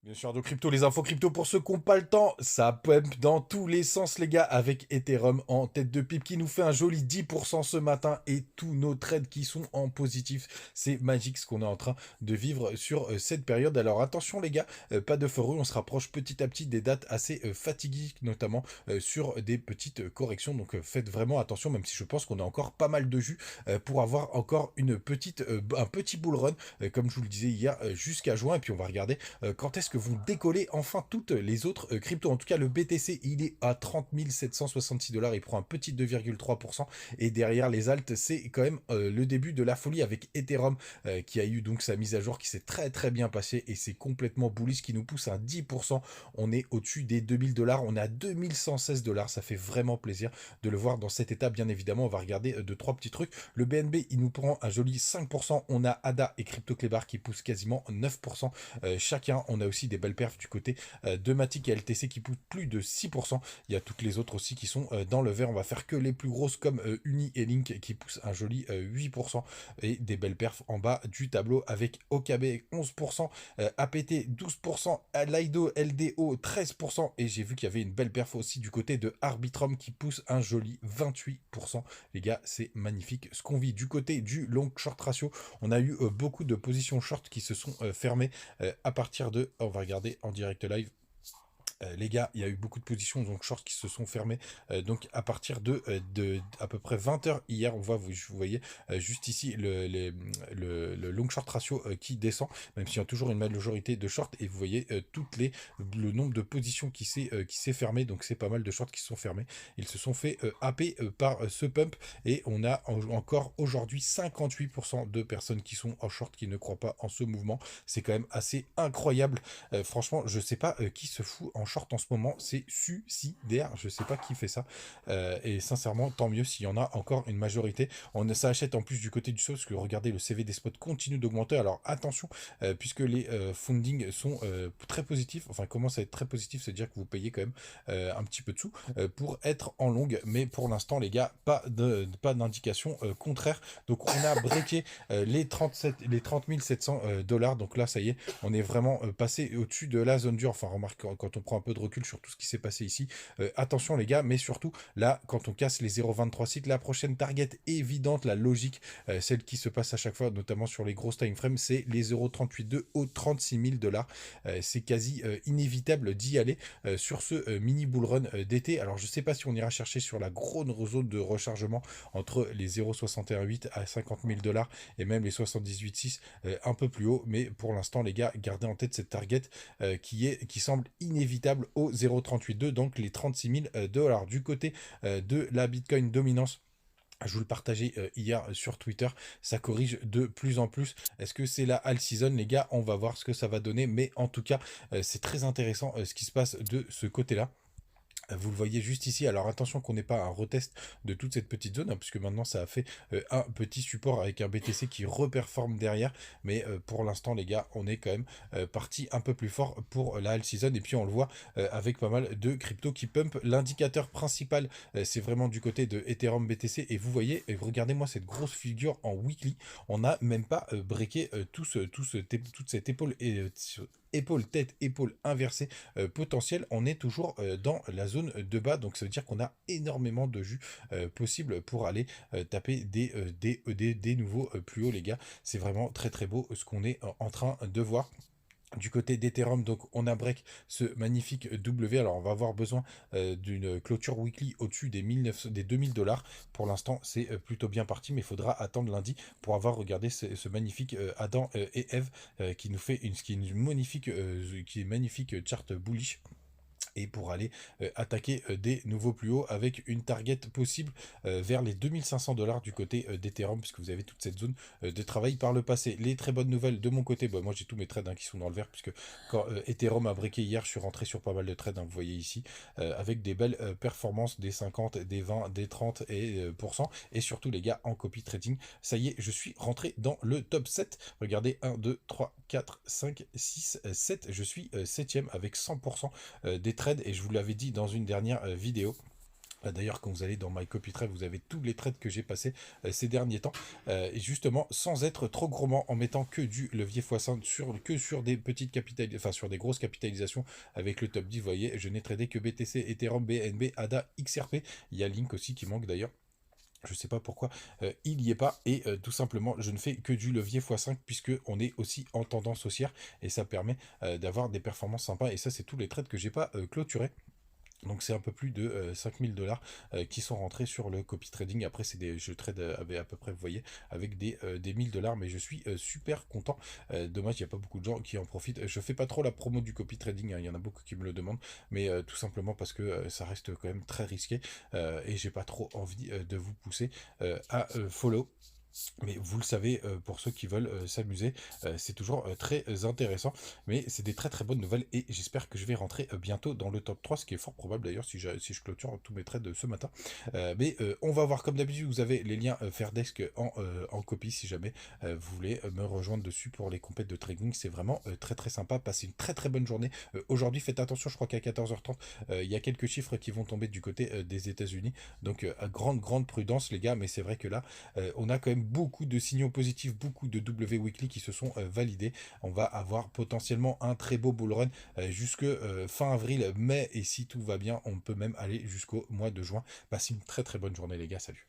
Bien sûr, de crypto, les infos crypto pour ceux qui n'ont pas le temps, ça pump dans tous les sens les gars, avec Ethereum en tête de pipe qui nous fait un joli 10% ce matin et tous nos trades qui sont en positif. C'est magique ce qu'on est en train de vivre sur cette période. Alors attention les gars, pas de forue, on se rapproche petit à petit des dates assez fatiguées, notamment sur des petites corrections. Donc faites vraiment attention, même si je pense qu'on a encore pas mal de jus pour avoir encore un petit bull run, comme je vous le disais hier, jusqu'à juin. Et puis on va regarder quand est-ce que vont décoller enfin toutes les autres cryptos. En tout cas, le BTC, il est à 30 766 dollars. Il prend un petit 2,3%. Et derrière les alts, c'est quand même le début de la folie avec Ethereum qui a eu donc sa mise à jour qui s'est très très bien passée. Et c'est complètement bullish qui nous pousse à 10%. On est au-dessus des 2000 dollars. On est à 2116 dollars. Ça fait vraiment plaisir de le voir dans cet état. Bien évidemment, on va regarder deux, trois petits trucs. Le BNB, il nous prend un joli 5%. On a ADA et CryptoClebar qui poussent quasiment 9% chacun. On a aussi des belles perfs du côté de Matic et LTC qui poussent plus de 6%. Il y a toutes les autres aussi qui sont dans le vert. On va faire que les plus grosses comme Uni et Link qui poussent un joli 8%. Et des belles perfs en bas du tableau avec OKB 11%, APT 12%, Lido LDO 13%. Et j'ai vu qu'il y avait une belle perf aussi du côté de Arbitrum qui pousse un joli 28%. Les gars, c'est magnifique ce qu'on vit. Du côté du long short ratio, on a eu beaucoup de positions short qui se sont fermées à partir de... On va regarder en direct live. Les gars, il y a eu beaucoup de positions donc short qui se sont fermées donc à partir de à peu près 20 heures hier. On voit, vous voyez juste ici le long short ratio qui descend, même s'il y a toujours une majorité de short. Et vous voyez le nombre de positions qui s'est fermé. Donc c'est pas mal de shorts qui se sont fermés. Ils se sont fait happer par ce pump. Et on a encore aujourd'hui 58% de personnes qui sont en short qui ne croient pas en ce mouvement. C'est quand même assez incroyable. Franchement, je sais pas qui se fout en short en ce moment, c'est suicidaire, je sais pas qui fait ça, et sincèrement, tant mieux s'il y en a encore une majorité. Ça achète en plus du côté du saut, parce que regardez, le CV des spots continue d'augmenter. Alors attention, puisque les fundings sont très positifs, enfin commencent à être très positifs, c'est-à-dire que vous payez quand même un petit peu de sous pour être en longue, mais pour l'instant les gars, pas d'indication contraire. Donc on a breaké les 30 700 dollars, donc là ça y est, on est vraiment passé au-dessus de la zone dure. Enfin, remarque, quand on prend un peu de recul sur tout ce qui s'est passé ici, attention les gars, mais surtout, là, quand on casse les 0,23 cycles, la prochaine target évidente, la logique, celle qui se passe à chaque fois, notamment sur les grosses time frames, c'est les 0,38,2 aux 36 000 dollars. C'est quasi inévitable d'y aller sur ce mini bull run d'été. Alors, je sais pas si on ira chercher sur la grosse zone de rechargement entre les 0,61,8 à 50 000 dollars et même les 78,6 un peu plus haut, mais pour l'instant les gars, gardez en tête cette target qui semble inévitable au 0,38,2, donc les 36 000 dollars. Du côté de la Bitcoin dominance, je vous le partageais hier sur Twitter, ça corrige de plus en plus. Est-ce que c'est la all season les gars? On va voir ce que ça va donner, mais en tout cas c'est très intéressant ce qui se passe de ce côté-là. Vous le voyez juste ici. Alors attention qu'on n'ait pas un retest de toute cette petite zone, hein, puisque maintenant ça a fait un petit support avec un BTC qui reperforme derrière. Mais pour l'instant les gars, on est quand même parti un peu plus fort pour la all season. Et puis on le voit avec pas mal de crypto qui pump. L'indicateur principal, c'est vraiment du côté de Ethereum BTC. Et vous voyez, regardez-moi cette grosse figure en weekly. On n'a même pas breaké toute cette épaule et épaule, tête, épaule inversée potentiel. On est toujours dans la zone de bas, donc ça veut dire qu'on a énormément de jus possible pour aller taper des nouveaux plus hauts les gars. C'est vraiment très très beau ce qu'on est en train de voir. Du côté d'Ethereum, donc on a break ce magnifique W. Alors on va avoir besoin d'une clôture weekly au-dessus des 2000 dollars. Pour l'instant, c'est plutôt bien parti, mais il faudra attendre lundi pour avoir regardé ce magnifique Adam et Eve qui nous fait qui est magnifique chart bullish et pour aller attaquer des nouveaux plus hauts avec une target possible vers les 2500 dollars du côté d'Ethereum, puisque vous avez toute cette zone de travail par le passé. Les très bonnes nouvelles de mon côté, moi j'ai tous mes trades qui sont dans le vert, puisque quand Ethereum a breaké hier, je suis rentré sur pas mal de trades, vous voyez ici, avec des belles performances des 50, des 20, des 30 et surtout les gars en copy trading. Ça y est, je suis rentré dans le top 7. Regardez, 1, 2, 3, 4, 5, 6, 7. Je suis 7ème avec 100% des trades, et je vous l'avais dit dans une dernière vidéo. D'ailleurs, quand vous allez dans My Copy Trade, vous avez tous les trades que j'ai passés ces derniers temps. Et justement, sans être trop gourmand, en mettant que du levier x5 que sur des petites capitalisations, enfin sur des grosses capitalisations avec le top 10. Vous voyez, je n'ai tradé que BTC, Ethereum, BNB, ADA, XRP. Il y a Link aussi qui manque d'ailleurs. Je ne sais pas pourquoi il n'y est pas, et tout simplement je ne fais que du levier x5 puisque on est aussi en tendance haussière et ça permet d'avoir des performances sympas, et ça c'est tous les trades que j'ai pas clôturés. Donc c'est un peu plus de 5 000 $ qui sont rentrés sur le copy trading. Après c'est des, je trade avec à peu près, vous voyez, avec des 1 000 $, mais je suis super content. Dommage, il n'y a pas beaucoup de gens qui en profitent. Je fais pas trop la promo du copy trading, hein, il y en a beaucoup qui me le demandent, mais tout simplement parce que ça reste quand même très risqué, et j'ai pas trop envie de vous pousser à follow. Mais vous le savez, pour ceux qui veulent s'amuser, c'est toujours très intéressant. Mais c'est des très très bonnes nouvelles, et j'espère que je vais rentrer bientôt dans le top 3, ce qui est fort probable d'ailleurs si je clôture tous mes trades ce matin. Mais on va voir, comme d'habitude, vous avez les liens Fairdesk en copie si jamais vous voulez me rejoindre dessus pour les compètes de trading. C'est vraiment très très sympa. Passez une très très bonne journée. Aujourd'hui, faites attention, je crois qu'à 14h30, il y a quelques chiffres qui vont tomber du côté des États-Unis. Donc, à grande prudence, les gars. Mais c'est vrai que là, on a quand même beaucoup de signaux positifs, beaucoup de W weekly qui se sont validés. On va avoir potentiellement un très beau bull run jusque fin avril, mai, et si tout va bien, on peut même aller jusqu'au mois de juin. Passez une très très bonne journée les gars, salut.